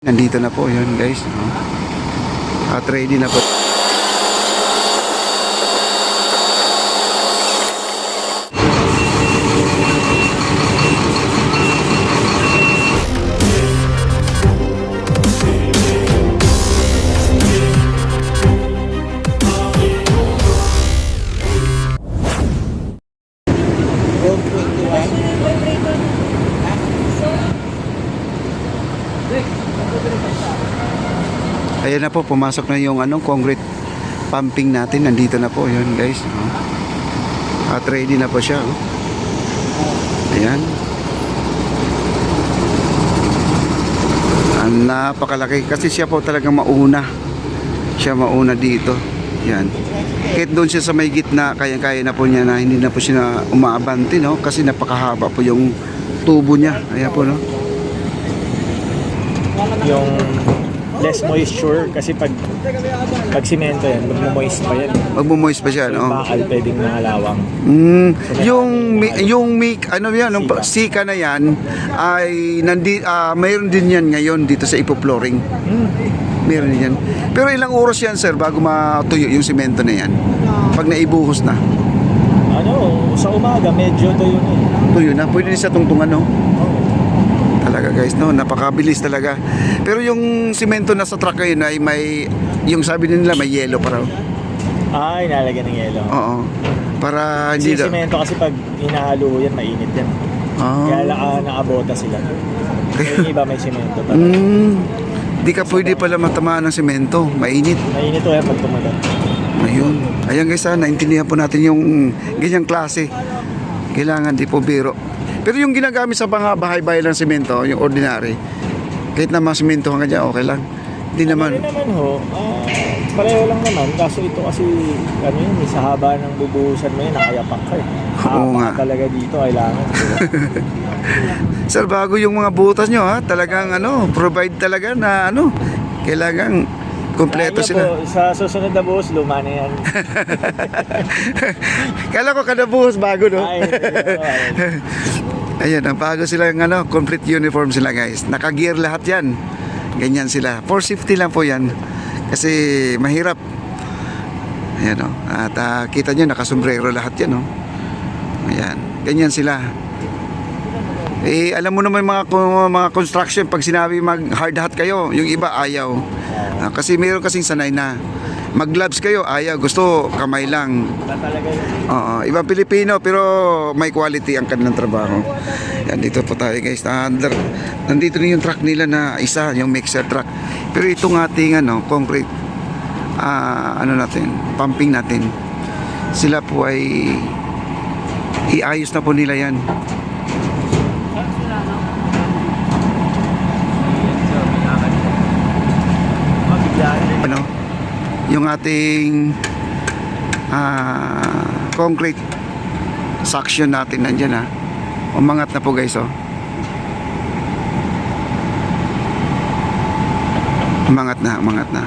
Nandito na po yun guys, no? At ready na po. Ayan na po, pumasok na yung concrete pumping natin. Nandito na po yun guys, no? At ready na po siya, oh. Ayan. Napakalaki kasi siya po talagang mauna. Siya mauna dito. Yan. Kahit doon siya sa may gitna, kaya-kaya na po niya na hindi na po siya umaabante, no? Kasi napakahaba po yung tubo niya. Ayan po, no? Yung less moisture kasi pag simento yan, magmo-moist pa yan. Magmo-moist pa siya, Yung no? bakal pwedeng nalawang. Yung sika na yan ay mayroon din yan ngayon dito sa ipoploring. Mayroon din yan. Pero ilang oras yan, sir, bago matuyo yung simento na yan? Pag naibuhos na. Sa umaga medyo tuyo na eh. Tuyo na, pwede din sa tungtungan, no? Talaga guys, no? Napakabilis talaga. Pero yung simento na sa truck ngayon ay may, yung sabi nila may yellow pa raw. Ay, nalagyan ng yelo. Oo. Para Kasi hindi yung simento kasi pag hinahalo yan, mainit yan. Kaya lang nakabota sila. Yung iba may simento. Di ka pwede pala matamaan ng simento. Mainit. Mainit to yan pag tumulat. Ayun. Ayan guys, naintindihan po natin yung ganyang klase. Kailangan di po biro. Pero yung ginagamit sa mga bahay-bahay ng simento, yung ordinary, kahit na mga simento ka dyan, okay lang. Hindi naman. Pareho lang naman. Kaso ito kasi, sa haba ng bubuhusan mo yun, nakayapak ka eh. Oo nga. Talaga dito, kailangan. Sir, bago yung mga butas nyo, ha? Talagang provide talaga na kailangan kompleto sila. Po, sa susunod na buhos, luma na yan. Kala ko kada buhos bago, no? Ay. Ayan, ang bago sila complete uniform sila guys. Naka-gear lahat yan. Ganyan sila. For safety lang po yan. Kasi mahirap. Ayan, no? At kita nyo, nakasombrero lahat yan, no? Ayan, ganyan sila. Alam mo naman mga construction, pag sinabi mag hard hat kayo, yung iba ayaw. Kasi meron kasing sanay na mag gloves kayo, ayaw, gusto kamay lang. Oo, ibang Pilipino pero may quality ang kanilang trabaho. Yan, dito po tayo guys. Nandito na yung truck nila na isa, yung mixer truck. Pero itong ating concrete pumping natin, sila po ay iayos na po nila yan. Yung ating concrete suction natin nandyan, umangat na po guys, umangat na.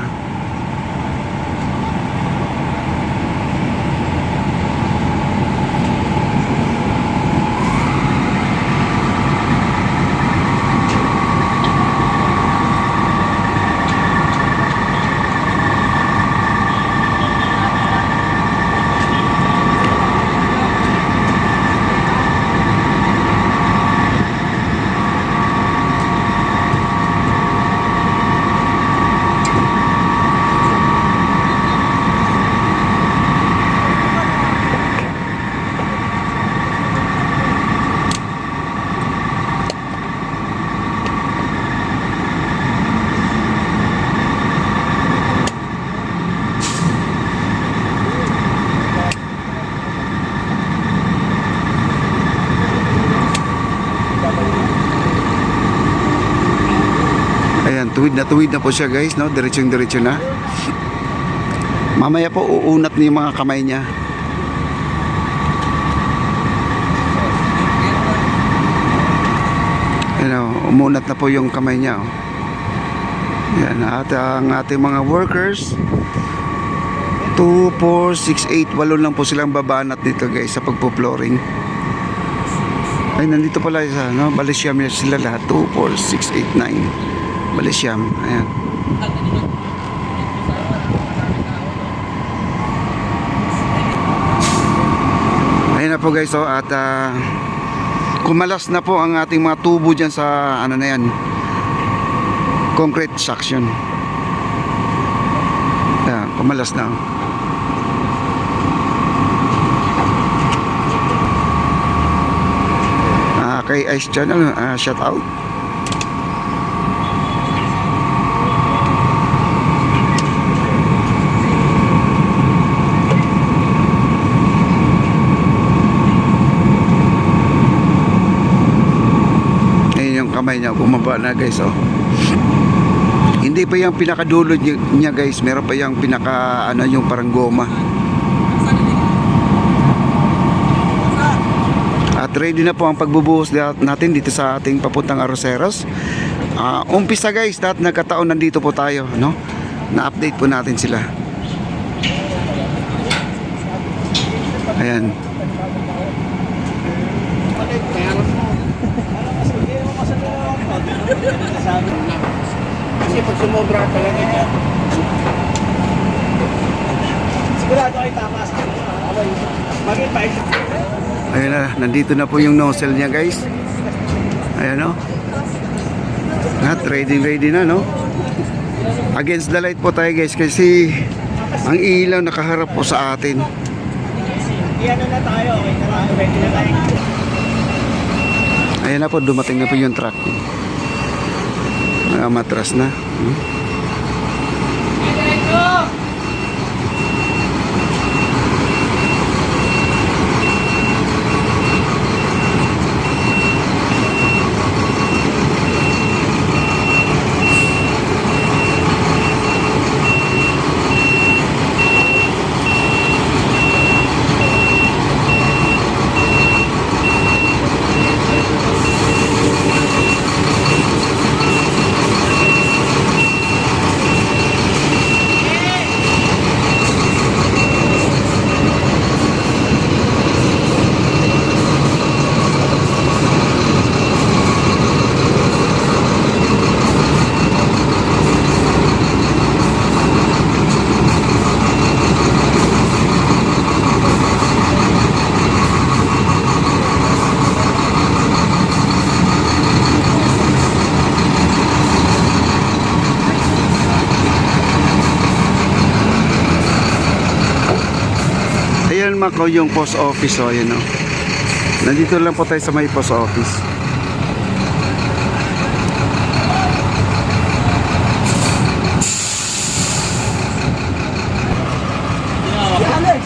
Tuwid na po siya guys, no? Diretso na. Mamaya po uunat niya yung mga kamay niya. Umunat na po yung kamay niya, Yan, at ang ating mga workers 2, 4, 6, 8, 8 lang po silang babanat dito guys sa pagpo-flooring. Ay, nandito pala isa, Bali sila lahat. 2, 4, 6, 8, 9. Balisiam. Ayan. Ayan na po guys, oh, at kumalas na po ang ating mga tubo dyan sa ano na yan, concrete suction. Ayan, kumalas na. Kay Ice Channel, shout out. Ayun yung kamay niya, bumaba na guys, oh. Hindi pa yung pinakadulo niya guys, meron pa yung pinaka ano, yung parang goma. At ready na po ang pagbubuhos natin dito sa ating papuntang Arroceros. Umpisa guys, dahil nagkataon nandito po tayo, no? Na-update po natin sila. Ayan. Kasi pag sumobra ka lang ito, sigurado ay tamas. Maging pa. Ayan na, nandito na po yung nozzle niya guys. Ayan, no? At ready na, no? Against the light po tayo guys, kasi ang ilaw nakaharap po sa atin. Iyan na tayo, ready na tayo. Ayan na po, dumating na po yung truck. Matras na. Ayan Mako, yung post office, oh, yun, oh. Nandito lang po tayo sa may post office.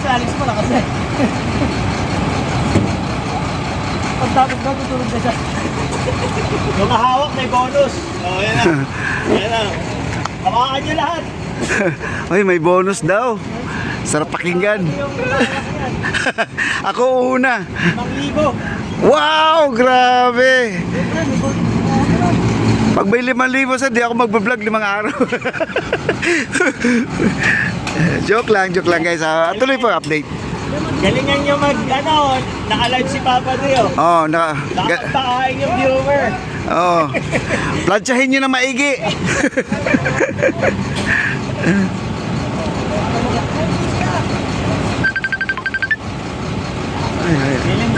Alex mo na kasi. Pagtapos na tutulog na siya. Yung hawak may bonus. Oh, yan na. Yan na. Hawakan nyo lahat. Ay, may bonus daw. Sarap pakinggan. Ako una. 5,000. Wow, grabe. Pag may 5,000 sa, di ako magbablog 5 araw. Joke lang guys. Tuloy po update. Galingan nyo naka-live si Papa Dio. Oh, Nakapagpakain yung viewer. oh. Plansyahin nyo na maigi. Ay.